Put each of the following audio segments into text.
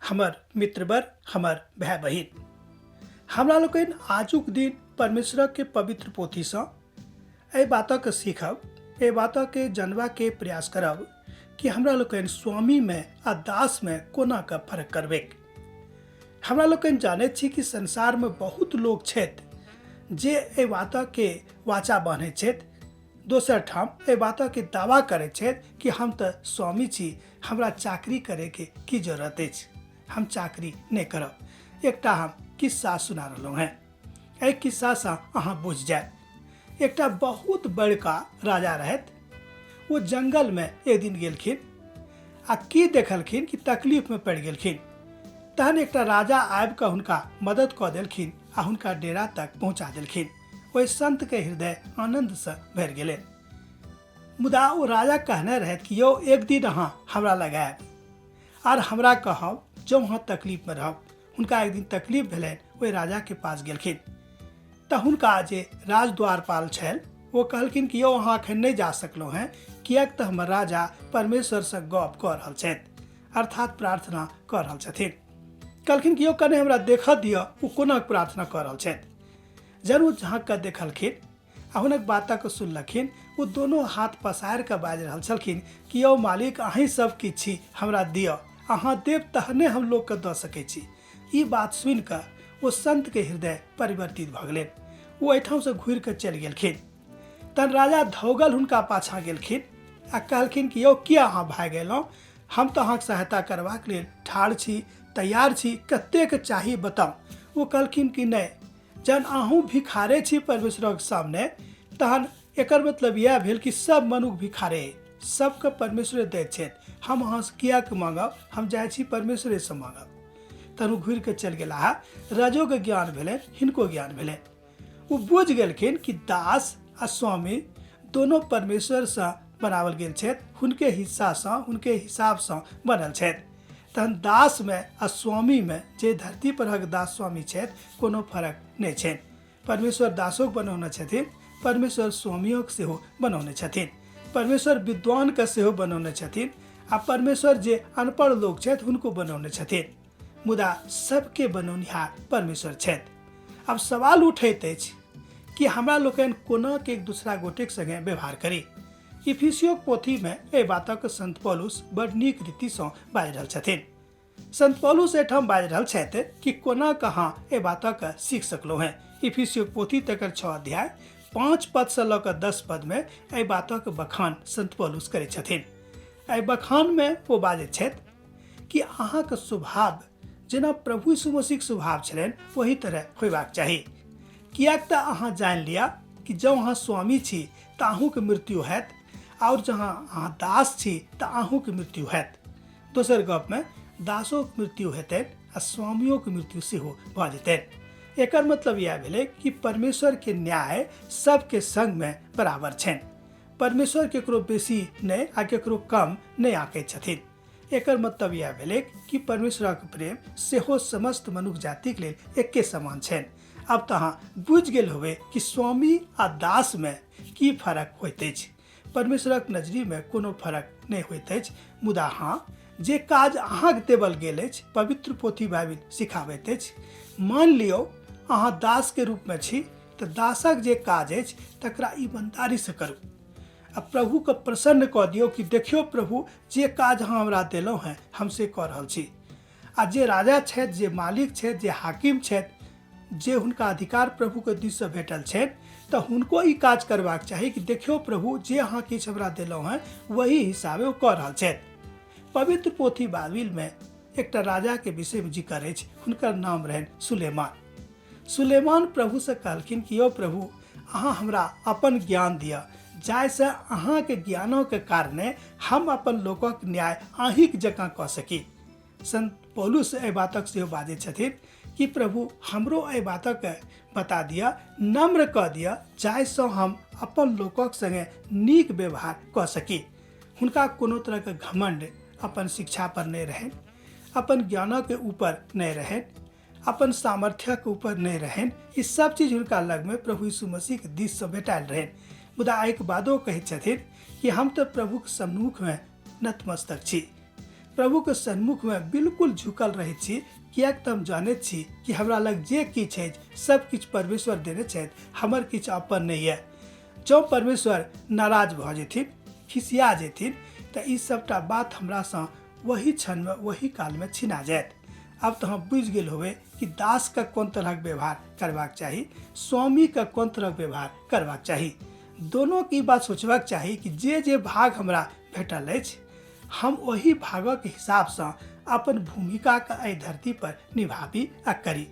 हमर मित्रवर, हमर भाई बहिन, हमरा लोकनि आजुक दिन परमेश्वर के पवित्र पोथी से एहि बातक सीखब, एहि बातके जानबा के प्रयास करब कि हमरा लोकनि स्वामी में आ दास में कोना के फर्क करबे। हमरा लोकनि जानैत छी कि संसार में बहुत लोग छथि जे एहि बातके वाचा बान्है छथि, दोसर ठाम एहि बातके दावा करैत छथि कि हम तऽ स्वामी छी, हमरा चाकरी करे के की जरूरत अछि, हम चाकरी नहीं करब। एकटा हम किस्सा सुना रहलहुँ हैं, एहि किस्सा से अहाँ बुझ जाए। एकटा बहुत बड़का राजा रहत, वो जंगल में एक दिन गेलखिन आ की देखलखिन कि तकलीफ में पड़ गेलखिन। तहन एकटा राजा आबि कऽ हुनका मदद कऽ देलखिन आ हुनका डेरा तक पहुँचा देलखिन। ओहि संत के हृदय आनंद से भरि गेलै। मुदा ओ राजा कहने रहत कि यौ एक दिन अहाँ हमरा लग आयब आर हमरा कहब जो अहाँ तकलीफ में रहब। हुनका एक दिन तकलीफ भेलनि, ओहि राजा के पास गेलखिन तऽ हुनका जे राजद्वारपाल छल वो कहलखिन कि यौ अहाँ अखन नहीं जा सकलहुँ हैं, किएक तऽ हमर राजा परमेश्वर से गप कऽ रहल छथि, अर्थात प्रार्थना कऽ रहल छथिन। कहलखिन कि यौ कने हमरा देखऽ दिअ ओ कोना प्रार्थना कऽ रहल छथि। जब ओ झाँक कऽ देखलखिन आ हुनक बातक सुनलखिन, वो दोनों हाथ पसारि कऽ बाजि रहल छलखिन कि यौ मालिक अहीं सब किछु छी, हमरा दिअ, अहाँ देब तहने हम लोग के दऽ सकै छी। ई बात सुनि कऽ वो संत के हृदय परिवर्तित भऽ गेलनि। वो एहिठाम से घुरि कऽ चलि गेलखिन। तहन राजा धौगल हुनका पाछा गेलखिन आ कहलखिन कि यौ किया अहाँ भागि गेलहुँ, हम तऽ अहाँके सहायता करबाक लेल ठाढ़ छी, तैयार छी, कतेक चाही बताउ। वो कहलखिन कि नहीं, जहन अहूँ भिखारे छी परमेश्वरक सामने, तहन एकर मतलब यह भेल कि सब मनुख भिखारे, सबके परमेश्वरे दैत छथि, हम अहाँसँ किएक मांगब, हम जाइ छी परमेश्वरे से मांगब। तहन ओ घुरि कऽ चलि गेला। राजोके ज्ञान भेलनि, हिनको ज्ञान भेलनि। वो बुझ गेलखिन कि दास आ स्वामी दोनों परमेश्वर से बनावल गेल छथि, हुनके हिस्सा से, हुनके हिसाब से बनल छथि। तहन दास में आ स्वामी में, जे धरती पर दास स्वामी छथि, कोनो फर्क नहीं छनि। परमेश्वर दासों के बनौने छथिन, परमेश्वर स्वामियों के सेहो बनौने छथिन, परमेश्वर विद्वान के सेहो बनौने छथिन, आ परमेश्वर जे अनपढ़ लोग छथि हुनको बनौने छथिन। मुदा सबके बनौनिहार परमेश्वर छथि। अब सवाल उठैत अछि कि हमरा लोकनि कोना के एक दूसरा गोटेक संगे व्यवहार करी। इफिसियो पोथी में एहि बातक संत पौलुस बड़ नीक रीति से बाजि रहल छथिन। संत पौलुस एहिठाम बाजि रहल छथि कि कोना कहाँ एहि बातक सीख सकलहुँ हैं। इफिसियो पोथी तकर 6 अध्याय 5 पद से लऽ कऽ 10 पद में एहि बातक बखान संत पौलुस करै छथिन। एहि बखान में वो बाजैत छथि कि अहाँके स्वभाव जेना प्रभु यीशु मसीह के स्वभाव छलनि वही तरह होयबाक चाही। किएक तऽ अहाँ जानि लिअ कि जँ अहाँ स्वामी छी तऽ अहूँके मृत्यु हैत, और जहाँ अहाँ दास छी तऽ अहूँके मृत्यु हैत। दोसर गप में दासों के मृत्यु हेतनि आ स्वामियों के मृत्यु सेहो भऽ जेतनि। एकर मतलब यह भेलै कि परमेश्वर के न्याय सबके संग में बराबर छनि। परमेश्वर केकरो बेसी नहीं आ केकरो कम नहीं आँकै छथिन। एकर मतलब यह भेलै कि परमेश्वरक प्रेम सेहो समस्त मनुष्य जाति के लेल एके समान छनि। अब तऽ अहाँ बुझि गेल होबै कि स्वामी आ दास में की फर्क होइत अछि। परमेश्वरक नजरी में कोनो फर्क नहीं होइत अछि, मुदा हाँ, जे काज अहाँके देवल गेल अछि पवित्र पोथी बाइबिल सिखाबैत अछि। मान लियौ अहाँ दास के रूप में छी तऽ दासक जे काज अछि तकरा ईमानदारी से करू आ प्रभु के प्रसन्न कऽ दियौ कि देखियौ प्रभु, जे काज अहाँ हमरा देलहुँ हैं हम से कऽ रहल छी। आ जे राजा छथि, जे मालिक छथि, जे हाकिम छथि, जे हुनका अधिकार प्रभु के दिस से भेटल छनि, तऽ हुनको ई काज करबाक चाही कि देखियौ प्रभु, जे अहाँ किछु हमरा देलहुँ हैं वही हिसाबे ओ कऽ रहल छथि। पवित्र पोथी बाइबिल में एकटा राजा के विषय में जिक्र अछि, हुनकर नाम रहनि सुलेमान। सुलेमान प्रभु से कहलखिन कि यौ प्रभु, अहाँ हमरा अपन ज्ञान दिअ, जाहिसँ अहाँके ज्ञानों के कारणे हम अपन लोकक न्याय अहींक जकाँ कऽ सकी। संत पौलुस एहि बातक सेहो बाजै छथिन कि प्रभु हमरो एहि बातक बता दिअ, नम्र कऽ दिअ, जाहिसँ हम अपन लोकक संगे नीक व्यवहार कऽ सकी। हुनका कोनो तरह के घमंड अपन शिक्षा पर नहीं रहनि, अपन ज्ञानों के ऊपर नहीं रहनि, अपन सामर्थ्य के ऊपर नहीं रहनि। ई सब चीज हुनका लग में प्रभु यीशु मसीह के दिस से भेटायल रहनि। मुदा एक बादो कहैत छथिन कि हम तऽ प्रभु के सम्मुख में नतमस्तक छी। प्रभु के सन्मुख में बिल्कुल झुकल रहे छी, कियाक तऽ हम जानैत छी कि हमरा लग जे किछु अछि सब किछु परमेश्वर देने छथि, हमर किछु अपन नहीं है। जँ परमेश्वर नाराज भऽ जेथिन, खिसिया जेथिन, तऽ ई सबटा बात हमरासँ वही क्षण में वही काल में छिना जायत। अब तो हम बुझ गेल होबे कि दास का कोन तरह व्यवहार करबाक चाही, स्वामी का कोन तरह व्यवहार करबाक चाही। दोनों की बात सोचबाक चाही कि जे भाग हमरा भेटल अछि, हम वही भागक हिसाबसँ अपन भूमिका के एहि धरती पर निभाबी आ करी।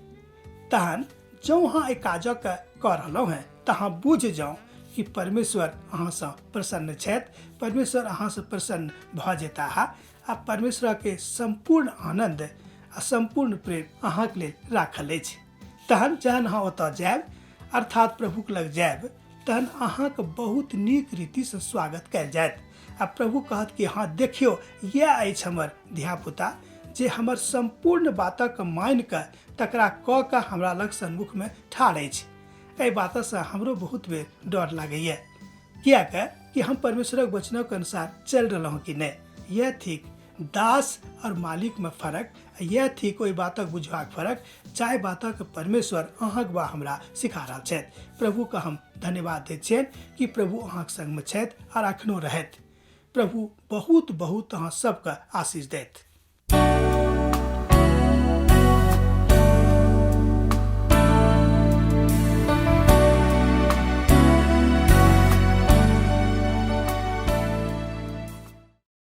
तहन जँ अहाँ एहि काजक कऽ रहलहुँ हैं तऽ अहाँ बुझ जाउ कि परमेश्वर अहाँसँ प्रसन्न छथि, परमेश्वर अहाँसँ प्रसन्न भऽ जेताह आ परमेश्वर के संपूर्ण आनंद आ संपूर्ण प्रेम अहाँके लेल राखल अछि। तहन जहन अहाँ ओतऽ जायब अर्थात प्रभुक लग जायब, तहन अहाँके बहुत नीक रीतिसँ स्वागत कयल जायत आ प्रभु कहत कि हाँ देखियौ, यह अछि हमर धियापुता जे हमर संपूर्ण बातक मानि कऽ तकरा कऽ कऽ हमरा लग सन्मुख में ठाढ़ अछि। एहि बातसँ हमरो बहुत बेर डर लागैए, कियाक कि हम परमेश्वरक वचनक अनुसार चलि रहलहुँ कि नहीं। यह थिक दास और मालिक में फर्क, यह थिक ओहि बातक बुझबाक फर्क जाहि बातक परमेश्वर अहाँके वा हमरा सिखा रहल छथि। प्रभु का हम धन्यवाद दैत छियनि कि प्रभु अहाँके संग में छथि और अखनो रहथि। प्रभु बहुत बहुत अहाँ सबके आशीष देत।